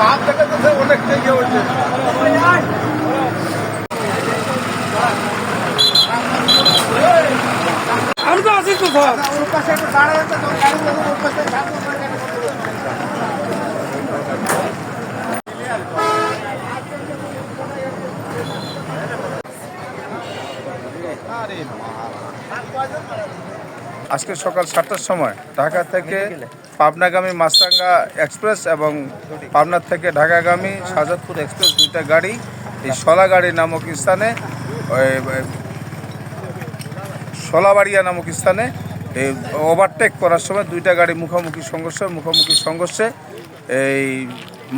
ভাব দেখাচ্ছে অনেকটাই ইয়ে হয়েছে। আমি তো আছি তো স্যার। ওর পাশে একটা দাঁড়ায় আছে, ওর পাশে আজকে সকাল 7টার সময় ঢাকা থেকে পাবনাগামী মাছরাঙ্গা এক্সপ্রেস এবং পাবনা থেকে ঢাকাগামী শাহজাদপুর এক্সপ্রেস দুইটা গাড়ি এই শলাগাড়ি নামক স্থানে শোলাবাড়িয়া নামক স্থানে এই ওভারটেক করার সময় দুইটা গাড়ি মুখোমুখি সংঘর্ষে এই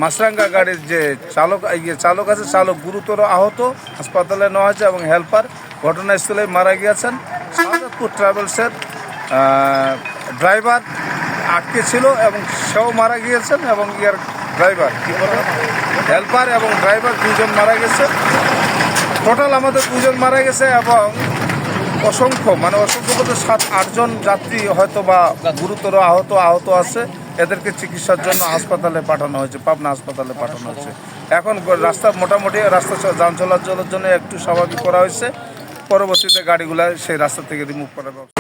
মাছরাঙ্গা গাড়ির যে চালক আছে, চালক গুরুতর আহত, হাসপাতালে নেওয়া হয়েছে এবং হেল্পার ঘটনাস্থলে মারা গিয়েছেন। শাহজাদপুর ট্রাভেলসের ড্রাইভার আটকে ছিল এবং সেও মারা গিয়েছেন এবং ড্রাইভার হেল্পার এবং ড্রাইভার দুজন মারা গেছে। টোটাল আমাদের দুজন মারা গেছে এবং অসংখ্য বলতে 7-8 জন যাত্রী হয়তো বা গুরুতর আহত আছে। এদেরকে চিকিৎসার জন্য হাসপাতালে পাঠানো হয়েছে, পাবনা হাসপাতালে পাঠানো হয়েছে। এখন মোটামুটি রাস্তা যান চলাচলের জন্য একটু স্বাভাবিক করা হয়েছে। পরবর্তীতে গাড়িগুলো সেই রাস্তা থেকে রিমুভ করার ব্যবস্থা।